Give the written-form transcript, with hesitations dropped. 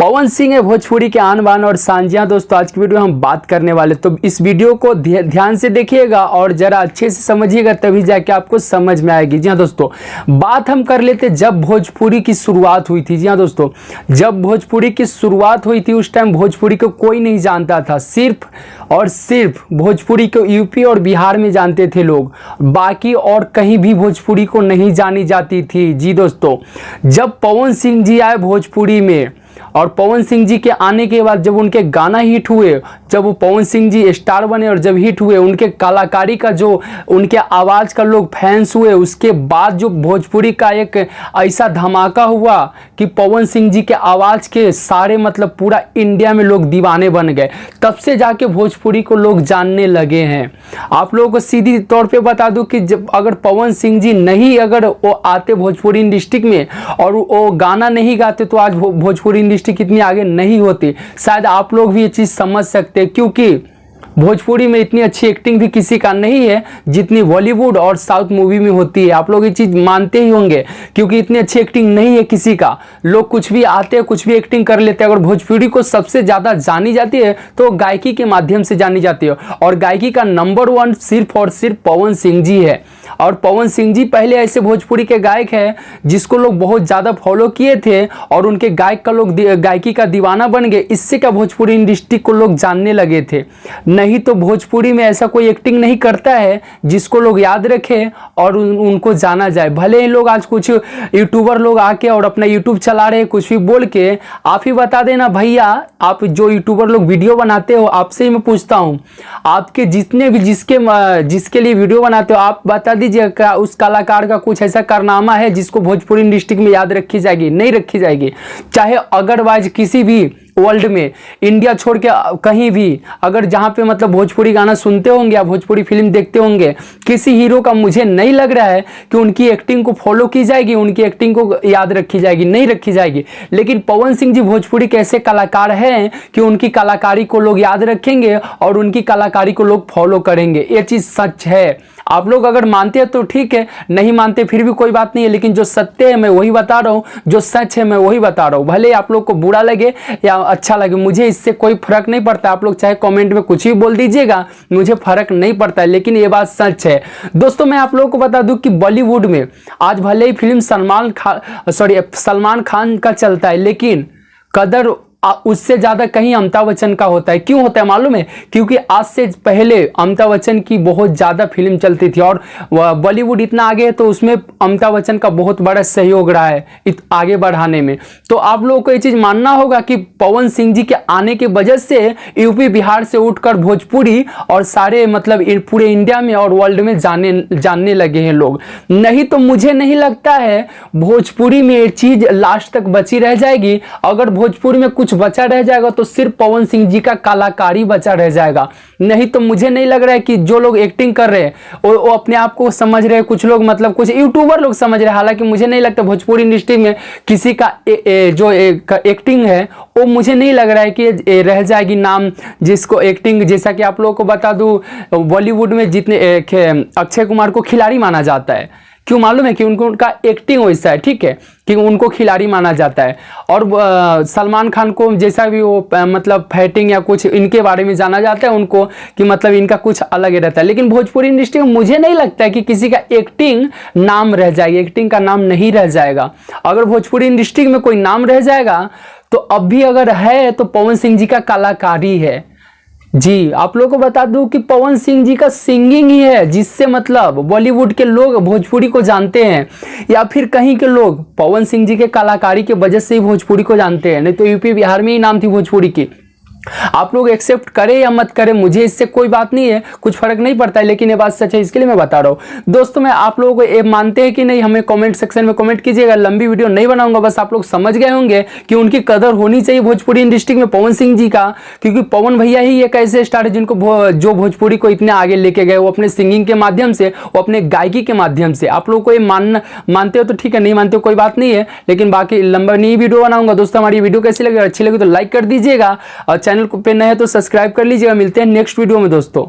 पवन सिंह है भोजपुरी के आन बान और सांझियां। दोस्तों आज की वीडियो हम बात करने वाले, तो इस वीडियो को ध्यान से देखिएगा और जरा अच्छे से समझिएगा, तभी जाके आपको समझ में आएगी। जी हाँ दोस्तों, बात हम कर लेते जब भोजपुरी की शुरुआत हुई थी। जी हाँ दोस्तों, जब भोजपुरी की शुरुआत हुई थी उस टाइम भोजपुरी को कोई नहीं जानता था। सिर्फ और सिर्फ भोजपुरी को यूपी और बिहार में जानते थे लोग, बाकी और कहीं भी भोजपुरी को नहीं जानी जाती थी। जी दोस्तों, जब पवन सिंह जी आए भोजपुरी में और पवन सिंह जी के आने के बाद जब उनके गाना हिट हुए, जब वो पवन सिंह जी स्टार बने और जब हिट हुए, उनके कलाकारी का जो उनके आवाज़ का लोग फैंस हुए, उसके बाद जो भोजपुरी का एक ऐसा धमाका हुआ कि पवन सिंह जी के आवाज़ के सारे मतलब पूरा इंडिया में लोग दीवाने बन गए। तब से जाके भोजपुरी को लोग जानने लगे हैं। आप लोगों को सीधी तौर पे बता दूं कि जब अगर पवन सिंह जी नहीं अगर वो आते भोजपुरी इंडस्ट्री में और वो गाना नहीं गाते तो आज भोजपुरी इंडस्ट्री कितनी आगे नहीं होती। शायद आप लोग भी ये चीज़ समझ सकते हैं, क्योंकि भोजपुरी में इतनी अच्छी एक्टिंग भी किसी का नहीं है जितनी बॉलीवुड और साउथ मूवी में होती है। आप लोग ये चीज़ मानते ही होंगे, क्योंकि इतनी अच्छी एक्टिंग नहीं है किसी का। लोग कुछ भी आते हैं, कुछ भी एक्टिंग कर लेते हैं। अगर भोजपुरी को सबसे ज़्यादा जानी जाती है तो गायकी के माध्यम से जानी जाती है, और गायकी का नंबर 1 सिर्फ और सिर्फ पवन सिंह जी है। और पवन सिंह जी पहले ऐसे भोजपुरी के गायक हैं जिसको लोग बहुत ज़्यादा फॉलो किए थे और उनके गायक का लोग गायकी का दीवाना बन गए। इससे क्या भोजपुरी इंडस्ट्री को लोग जानने लगे थे। नहीं तो भोजपुरी में ऐसा कोई एक्टिंग नहीं करता है जिसको लोग याद रखें और उनको जाना जाए। भले ही लोग आज कुछ यूट्यूबर लोग आके और अपना यूट्यूब चला रहे, कुछ भी बोल के आप ही बता देना भैया, आप जो यूट्यूबर लोग वीडियो बनाते हो, आपसे ही मैं पूछता हूँ, आपके जितने भी जिसके लिए वीडियो बनाते हो, आप बता दीजिए उस कलाकार का कुछ ऐसा कारनामा है जिसको भोजपुरी इंडस्ट्री में याद रखी जाएगी? नहीं रखी जाएगी। चाहे अगरवाइज किसी भी वर्ल्ड में, इंडिया छोड़ के कहीं भी अगर जहाँ पे मतलब भोजपुरी गाना सुनते होंगे या भोजपुरी फिल्म देखते होंगे, किसी हीरो का मुझे नहीं लग रहा है कि उनकी एक्टिंग को फॉलो की जाएगी, उनकी एक्टिंग को याद रखी जाएगी, नहीं रखी जाएगी। लेकिन पवन सिंह जी भोजपुरी के ऐसे कलाकार हैं कि उनकी कलाकारी को लोग याद रखेंगे और उनकी कलाकारी को लोग फॉलो करेंगे। ये चीज़ सच है। आप लोग अगर मानते हैं तो ठीक है, नहीं मानते फिर भी कोई बात नहीं है, लेकिन जो सत्य है मैं वही बता रहा हूँ, जो सच है मैं वही बता रहा हूँ। भले आप लोग को बुरा लगे या अच्छा लगे, मुझे इससे कोई फर्क नहीं पड़ता। आप लोग चाहे कमेंट में कुछ भी बोल दीजिएगा, मुझे फर्क नहीं पड़ता है, लेकिन ये बात सच है। दोस्तों मैं आप लोगों को बता दूं कि बॉलीवुड में आज भले ही फिल्म सलमान खान का चलता है, लेकिन कदर उससे ज़्यादा कहीं अमिताभ बच्चन का होता है। क्यों होता है मालूम है? क्योंकि आज से पहले अमिताभ बच्चन की बहुत ज़्यादा फिल्म चलती थी और बॉलीवुड इतना आगे है तो उसमें अमिताभ बच्चन का बहुत बड़ा सहयोग रहा है आगे बढ़ाने में। तो आप लोगों को ये चीज़ मानना होगा कि पवन सिंह जी के आने के वजह से यूपी बिहार से उठकर भोजपुरी और सारे मतलब पूरे इंडिया में और वर्ल्ड में जानने लगे हैं लोग। नहीं तो मुझे नहीं लगता है भोजपुरी में ये चीज़ लास्ट तक बची रह जाएगी। अगर भोजपुरी में कुछ बचा रह जाएगा तो सिर्फ पवन सिंह जी का कलाकारी बचा रह जाएगा। नहीं तो मुझे नहीं लग रहा है कि जो लोग एक्टिंग कर रहे हैं वो अपने आप को समझ रहे हैं, कुछ लोग मतलब कुछ यूट्यूबर लोग समझ रहे हैं। हालांकि मुझे नहीं लगता भोजपुरी इंडस्ट्री में किसी का जो एक्टिंग है वो मुझे नहीं लग रहा है कि रह जाएगी नाम, जिसको एक्टिंग, जैसा कि आप लोगों को बता दूं बॉलीवुड में जितने अक्षय कुमार को खिलाड़ी माना जाता है। क्यों मालूम है? कि उनका एक्टिंग वैसा है, ठीक है, कि उनको खिलाड़ी माना जाता है। और सलमान खान को जैसा भी वो मतलब फाइटिंग या कुछ इनके बारे में जाना जाता है उनको, कि मतलब इनका कुछ अलग ही रहता है। लेकिन भोजपुरी इंडस्ट्री में मुझे नहीं लगता है कि किसी का एक्टिंग नाम रह जाएगी, एक्टिंग का नाम नहीं रह जाएगा। अगर भोजपुरी इंडस्ट्री में कोई नाम रह जाएगा तो अब भी अगर है तो पवन सिंह जी का कलाकारी है। जी आप लोगों को बता दूं कि पवन सिंह जी का सिंगिंग ही है जिससे मतलब बॉलीवुड के लोग भोजपुरी को जानते हैं, या फिर कहीं के लोग पवन सिंह जी के कलाकारी के वजह से ही भोजपुरी को जानते हैं। नहीं तो यूपी बिहार में ही नाम थी भोजपुरी की। आप लोग एक्सेप्ट करें या मत करें, मुझे इससे कोई बात नहीं है, कुछ फर्क नहीं पड़ता है, लेकिन ये बात सच है, इसके लिए मैं बता रहा हूँ। दोस्तों मैं आप लोगों को ये मानते हैं कि नहीं, हमें कमेंट सेक्शन में कमेंट कीजिएगा। लंबी वीडियो नहीं बनाऊंगा, बस आप लोग समझ गए होंगे कि उनकी कदर होनी चाहिए भोजपुरी इंडस्ट्री में पवन सिंह जी का, क्योंकि पवन भैया ही एक ऐसे स्टार है जिनको जो भोजपुरी को इतने आगे लेके गए, वो अपने सिंगिंग के माध्यम से, वो अपने गायकी के माध्यम से। आप लोग को ये मानते हो तो ठीक है, नहीं मानते हो कोई बात नहीं है, लेकिन बाकी लंबा नहीं वीडियो बनाऊंगा। दोस्तों हमारी वीडियो कैसी लगी? अच्छी लगी तो लाइक कर दीजिएगा और चैनल पे नए हैं तो सब्सक्राइब कर लीजिएगा। मिलते हैं नेक्स्ट वीडियो में दोस्तों।